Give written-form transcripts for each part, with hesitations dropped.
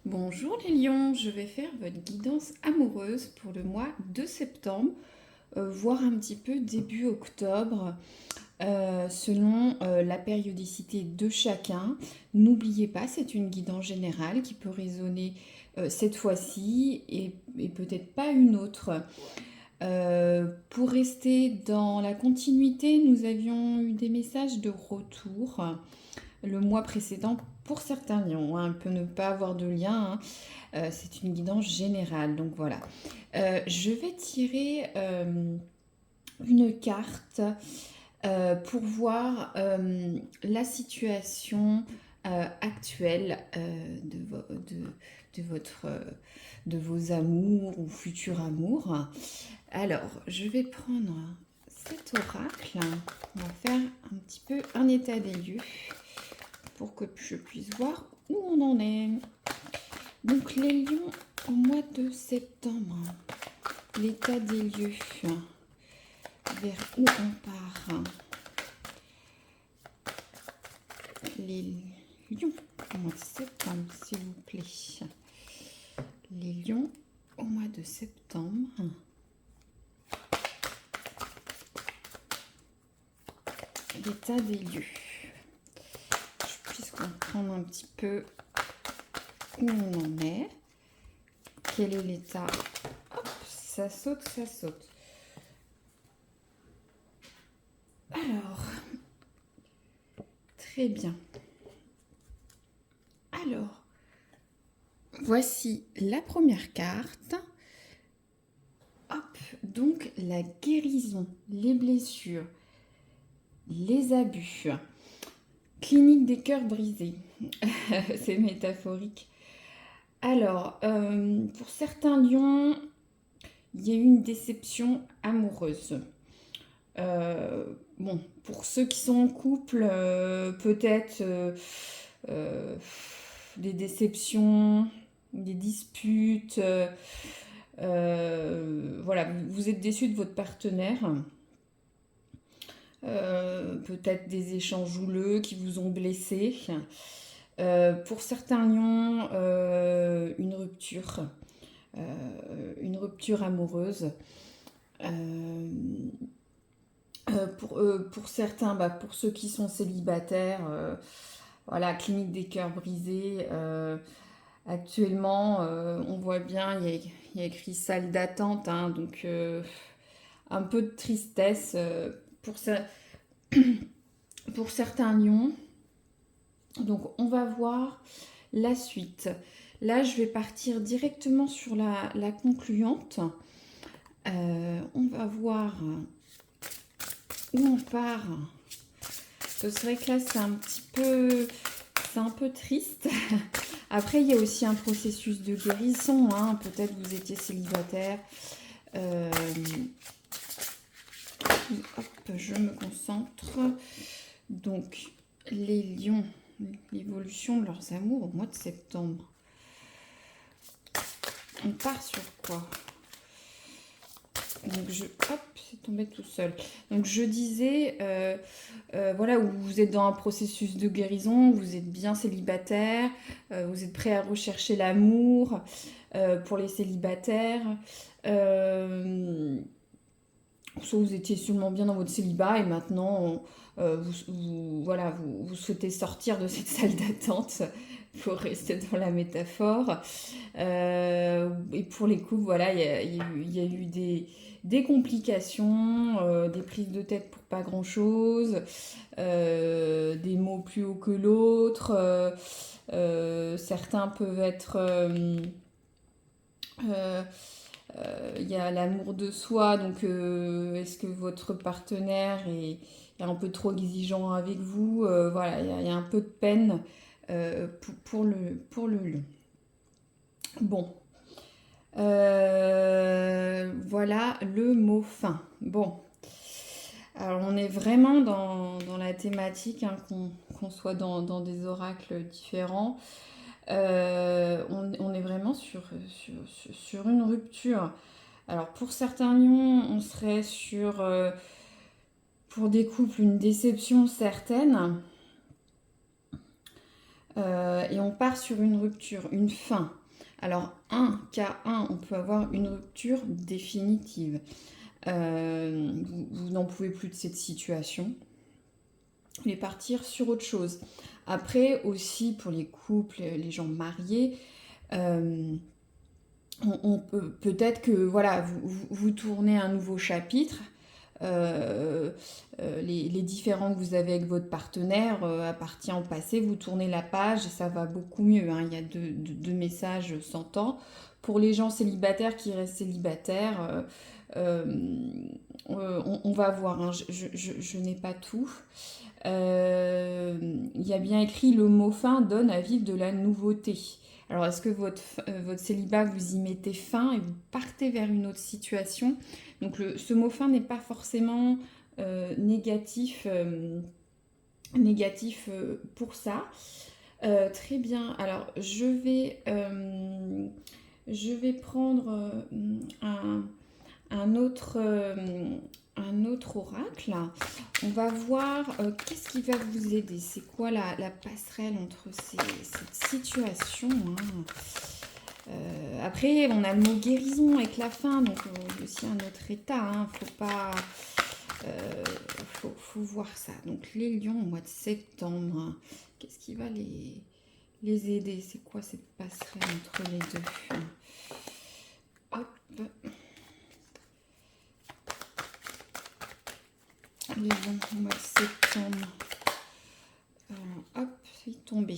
Bonjour les lions, je vais faire votre guidance amoureuse pour le mois de septembre, voire un petit peu début octobre, selon la périodicité de chacun. N'oubliez pas, c'est une guidance générale qui peut résonner cette fois-ci et peut-être pas une autre. Pour rester dans la continuité, nous avions eu des messages de retour le mois précédent pour certains lions, hein. Il peut ne pas avoir de lien, hein. C'est une guidance générale, donc voilà. Je vais tirer une carte pour voir la situation actuelle de votre, de vos amours ou futurs amours. Alors, je vais prendre cet oracle. On va faire un petit peu un état des lieux pour que je puisse voir où on en est. Donc les lions au mois de septembre, l'état des lieux, vers où on part. Les lions au mois de septembre, s'il vous plaît. Les lions au mois de septembre. L'état des lieux. Je puisse comprendre un petit peu où on en est. Quel est l'état? Hop, ça saute, ça saute. Alors, très bien. Alors, voici la première carte. Hop, donc la guérison, les blessures, les abus. Clinique des cœurs brisés. C'est métaphorique. Alors, pour certains lions, il y a eu une déception amoureuse. Bon, pour ceux qui sont en couple, peut-être des déceptions, des disputes. Voilà, vous êtes déçu de votre partenaire. Peut-être des échanges houleux qui vous ont blessé. Pour certains lions, une rupture amoureuse. Pour certains, pour ceux qui sont célibataires, voilà, clinique des cœurs brisés. Actuellement, on voit bien, il y a écrit salle d'attente, hein, donc un peu de tristesse pour, pour certains lions. Donc on va voir la suite. Là, je vais partir directement sur la concluante. On va voir où on part. C'est vrai que là, c'est un peu triste. Après, il y a aussi un processus de guérison, hein. Peut-être vous étiez célibataire. Hop, je me concentre. Donc, les lions, l'évolution de leurs amours au mois de septembre. On part sur quoi? Donc hop, c'est tombé tout seul. Donc je disais, voilà, où vous êtes dans un processus de guérison, vous êtes bien célibataire, vous êtes prêt à rechercher l'amour pour les célibataires. Soit vous étiez sûrement bien dans votre célibat et maintenant vous souhaitez sortir de cette salle d'attente pour rester dans la métaphore. Et pour les couples, voilà, il y a eu des complications, des prises de tête pour pas grand-chose, des mots plus hauts que l'autre. Certains peuvent être... il y a l'amour de soi, donc est-ce que votre partenaire est un peu trop exigeant avec vous? Voilà, il y a un peu de peine pour le lion. Bon, voilà le mot fin. Bon, alors on est vraiment dans la thématique, hein, qu'on soit dans des oracles différents. On est vraiment sur une rupture. Alors pour certains lions, on serait sur, pour des couples, une déception certaine. Et on part sur une rupture, une fin. Alors, cas 1, on peut avoir une rupture définitive. Vous n'en pouvez plus de cette situation. Vous voulez partir sur autre chose. Après, aussi, pour les couples, les gens mariés, on peut peut-être que voilà, vous tournez un nouveau chapitre. Les différends que vous avez avec votre partenaire appartient au passé, vous tournez la page et ça va beaucoup mieux, hein. Il y a deux messages s'entend. Pour les gens célibataires qui restent célibataires, on va voir, hein. Je n'ai pas tout. Il y a bien écrit le mot fin donne à vivre de la nouveauté. Alors, est-ce que votre célibat, vous y mettez fin et vous partez vers une autre situation? Donc, ce mot fin n'est pas forcément négatif, pour ça. Très bien. Alors, je vais prendre un autre, un autre oracle. On va voir qu'est-ce qui va vous aider. C'est quoi la passerelle entre cette situation, hein. Après, on a le mot guérison avec la fin, donc aussi un autre état, hein. Faut pas... faut voir ça. Donc les lions au mois de septembre, qu'est-ce qui va les aider? C'est quoi cette passerelle entre les deux? Hop. Les lions au mois de septembre. Hop, c'est tombé.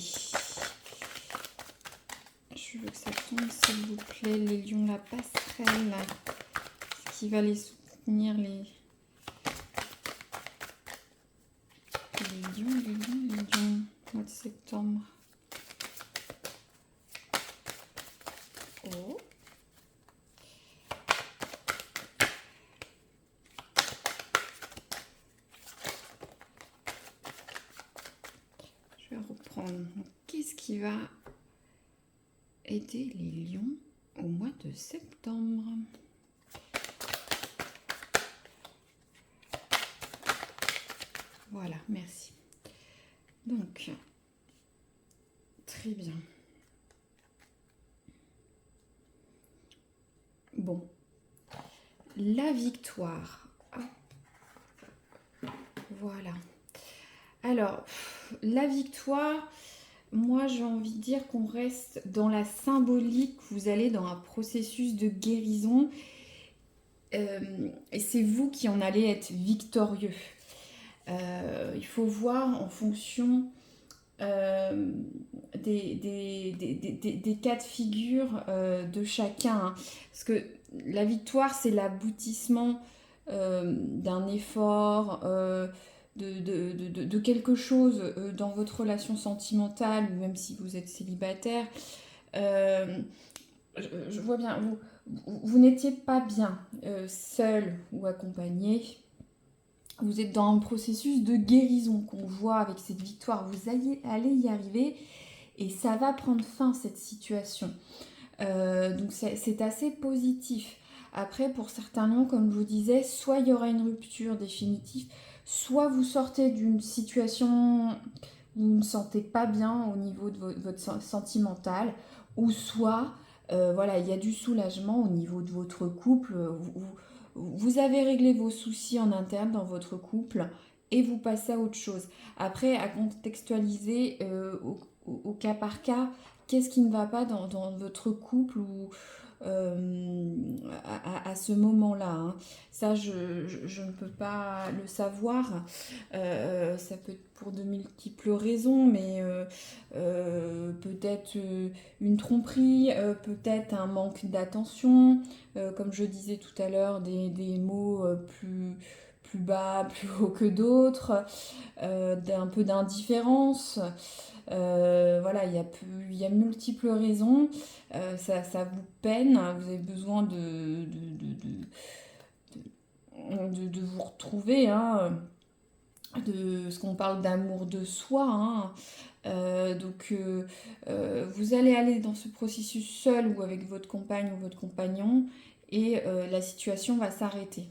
Je veux que ça tombe, s'il vous plaît. Les lions, la passerelle. Ce qui va les soutenir, les lions, mois de septembre. Oh. Je vais reprendre. Qu'est-ce qui va aider les lions au mois de septembre? Voilà, merci. Donc, très bien. Bon, la victoire. Voilà. Alors, la victoire, moi j'ai envie de dire qu'on reste dans la symbolique, vous allez dans un processus de guérison et c'est vous qui en allez être victorieux. Il faut voir en fonction des cas de figure de chacun, hein. Parce que la victoire, c'est l'aboutissement d'un effort, de quelque chose dans votre relation sentimentale, ou même si vous êtes célibataire. Je vois bien, vous n'étiez pas bien seul ou accompagné. Vous êtes dans un processus de guérison qu'on voit avec cette victoire. Vous allez y arriver et ça va prendre fin, cette situation. Donc c'est assez positif. Après, pour certains noms, comme je vous disais, soit il y aura une rupture définitive, soit vous sortez d'une situation où vous ne sentez pas bien au niveau de votre sentimental, ou soit voilà, il y a du soulagement au niveau de votre couple. Vous avez réglé vos soucis en interne dans votre couple et vous passez à autre chose. Après, à contextualiser au cas par cas, qu'est-ce qui ne va pas dans votre couple ou à ce moment-là, hein. Ça, je ne peux pas le savoir. Ça peut être pour de multiples raisons, mais peut-être une tromperie, peut-être un manque d'attention, comme je disais tout à l'heure, des mots plus bas, plus haut que d'autres, un peu d'indifférence. Voilà, il y a multiples raisons. Ça vous peine, vous avez besoin de vous retrouver, hein, de ce qu'on parle d'amour de soi, hein. Donc vous allez aller dans ce processus seul ou avec votre compagne ou votre compagnon et la situation va s'arrêter.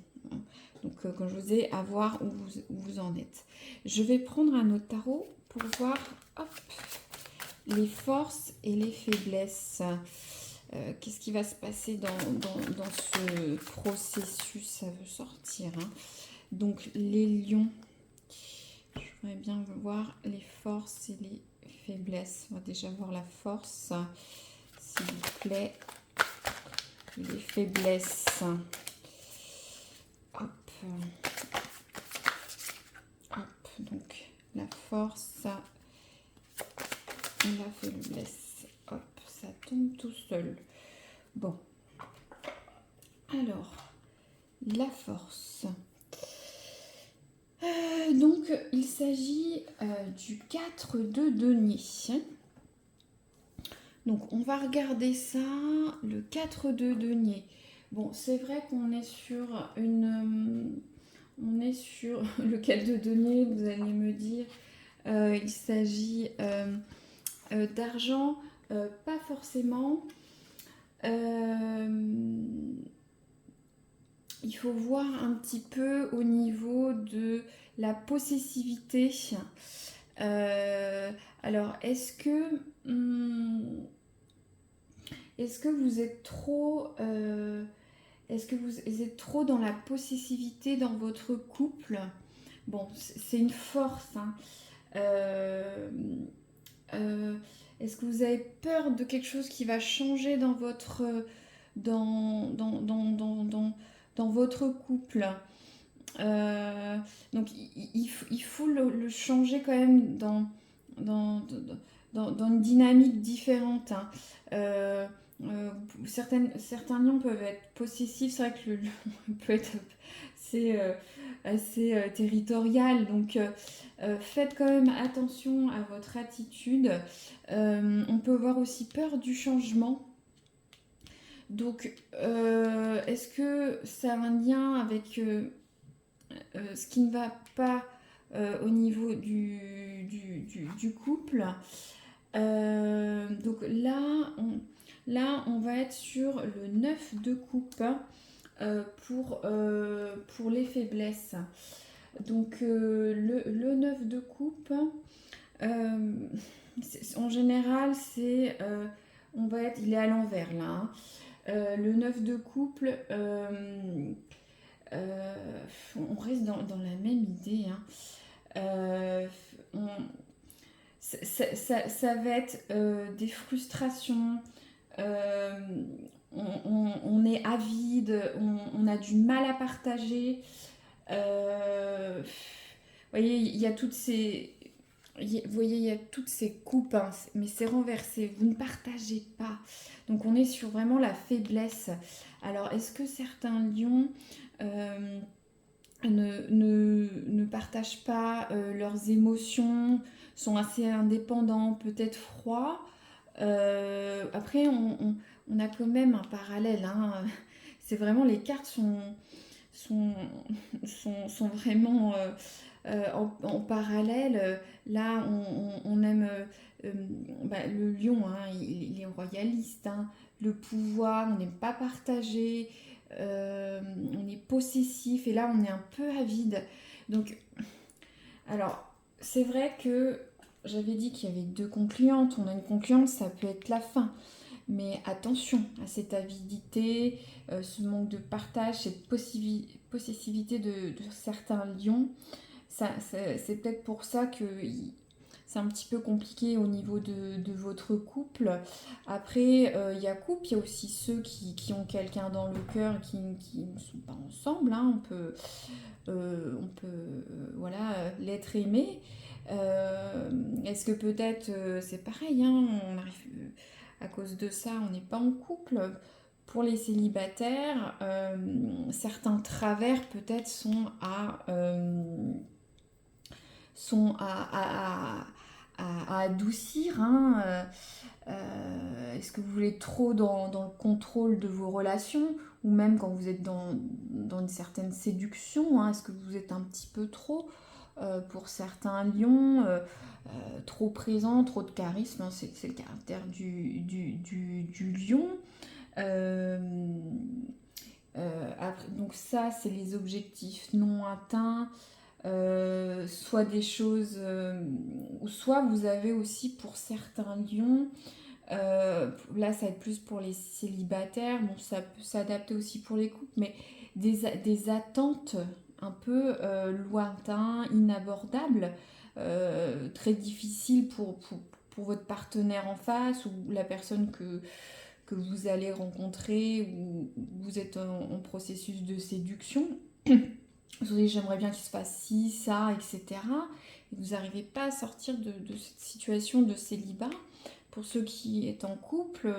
Donc comme je vous ai, à voir où vous en êtes. Je vais prendre un autre tarot pour voir, hop, les forces et les faiblesses. Qu'est-ce qui va se passer dans ce processus? Ça veut sortir, hein. Donc, les lions, je voudrais bien voir les forces et les faiblesses. On va déjà voir la force, s'il vous plaît. Les faiblesses. Hop. Hop. Donc, la force et la faiblesse. Hop, ça tombe tout seul. Bon. Alors, la force. Donc, il s'agit du 4 de denier. Donc, on va regarder ça, le 4 de denier. Bon, c'est vrai qu'on est sur on est sur lequel de denier, vous allez me dire. Il s'agit d'argent, pas forcément. Il faut voir un petit peu au niveau de la possessivité. Alors, est-ce que vous êtes trop... est-ce que vous êtes trop dans la possessivité dans votre couple? Bon, c'est une force, hein. Est-ce que vous avez peur de quelque chose qui va changer dans votre, dans votre couple? Donc il faut le changer quand même dans, dans une dynamique différente, hein. Certains lions peuvent être possessifs, c'est vrai que le lion peut être assez territorial, donc faites quand même attention à votre attitude. On peut avoir aussi peur du changement. Donc, est-ce que ça a un lien avec ce qui ne va pas au niveau du couple? Donc là, on va être sur le 9 de coupe pour les faiblesses. Donc le 9 de coupe, en général, il est à l'envers là, hein. Le 9 de couple, on reste dans la même idée, hein. Ça va être des frustrations, on est avide, on a du mal à partager. Vous voyez, il y a toutes ces... Vous voyez, il y a toutes ces coupes, hein, mais c'est renversé, vous ne partagez pas. Donc on est sur vraiment la faiblesse. Alors, est-ce que certains lions ne partagent pas leurs émotions, sont assez indépendants, peut-être froids? Après, on a quand même un parallèle, hein. C'est vraiment, les cartes sont, vraiment en parallèle. Là, on aime le lion, hein, il est royaliste, hein, le pouvoir, on n'aime pas partager, on est possessif, et là, on est un peu avide. Donc, alors, c'est vrai que j'avais dit qu'il y avait deux concluantes. On a une concluante, ça peut être la fin. Mais attention à cette avidité, ce manque de partage, cette possessivité de certains lions. C'est peut-être pour ça que c'est un petit peu compliqué au niveau de votre couple. Après, il y a couple, il y a aussi ceux qui ont quelqu'un dans le cœur qui ne sont pas ensemble, hein. Voilà, l'être aimé. Est-ce que peut-être c'est pareil, hein, on arrive, à cause de ça, on n'est pas en couple. Pour les célibataires, certains travers peut-être sont à adoucir, hein. Est-ce que vous voulez trop dans le contrôle de vos relations, ou même quand vous êtes dans une certaine séduction, hein, est-ce que vous êtes un petit peu trop pour certains lions, trop présent, trop de charisme, hein, c'est le caractère du lion. Après, donc ça, c'est les objectifs non atteints. soit des choses, ou soit vous avez aussi pour certains lions, là ça va être plus pour les célibataires, bon ça peut s'adapter aussi pour les couples, mais des attentes un peu lointaines, inabordables, très difficiles pour votre partenaire en face ou la personne que vous allez rencontrer ou vous êtes en processus de séduction. Vous dites j'aimerais bien qu'il se passe ci, ça, etc. Et vous n'arrivez pas à sortir de cette situation de célibat. Pour ceux qui est en couple,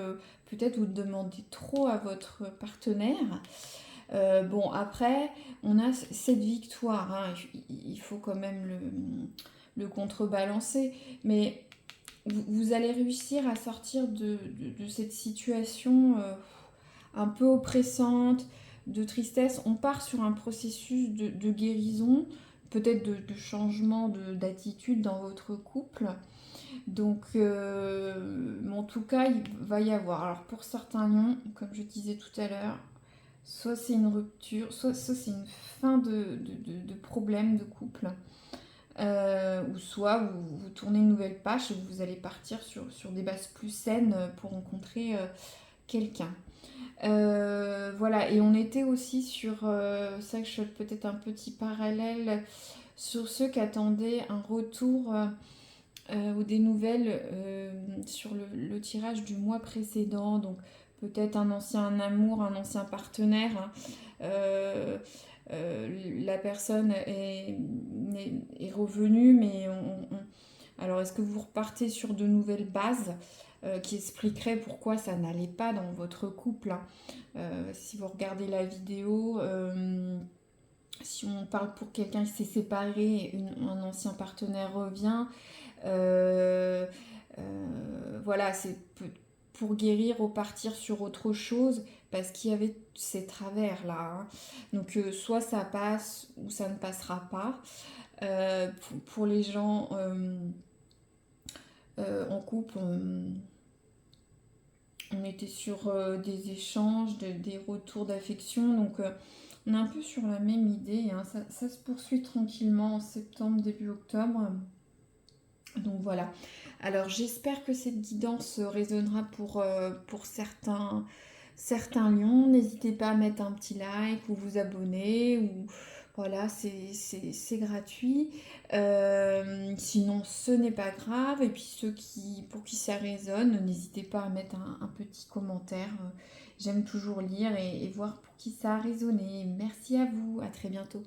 peut-être vous demandez trop à votre partenaire. Bon, après, on a cette victoire, hein, il faut quand même le contrebalancer, mais vous allez réussir à sortir de cette situation un peu oppressante, de tristesse. On part sur un processus de guérison, peut-être de changement d'attitude dans votre couple. Donc, en tout cas, il va y avoir. Alors, pour certains lions, comme je disais tout à l'heure, soit c'est une rupture, soit c'est une fin de problème de couple, ou soit vous tournez une nouvelle page et vous allez partir sur des bases plus saines pour rencontrer quelqu'un. Voilà, et on était aussi sur, ça que je fais peut-être un petit parallèle, sur ceux qui attendaient un retour ou des nouvelles sur le tirage du mois précédent, donc peut-être un ancien amour, un ancien partenaire, hein. Euh, la personne est revenue, mais alors est-ce que vous repartez sur de nouvelles bases qui expliqueraient pourquoi ça n'allait pas dans votre couple, hein. Si vous regardez la vidéo, si on parle pour quelqu'un qui s'est séparé, un ancien partenaire revient, euh, voilà, c'est pour guérir, repartir sur autre chose, parce qu'il y avait ces travers-là, hein. Donc soit ça passe ou ça ne passera pas. Pour les gens en couple, on était sur des échanges, des retours d'affection, donc on est un peu sur la même idée, hein. Ça se poursuit tranquillement en septembre, début octobre. Donc voilà. Alors j'espère que cette guidance résonnera pour certains lions. N'hésitez pas à mettre un petit like ou vous abonner. Ou voilà, c'est gratuit. Sinon, ce n'est pas grave. Et puis pour qui ça résonne, n'hésitez pas à mettre un petit commentaire. J'aime toujours lire et voir pour qui ça a résonné. Merci à vous. À très bientôt.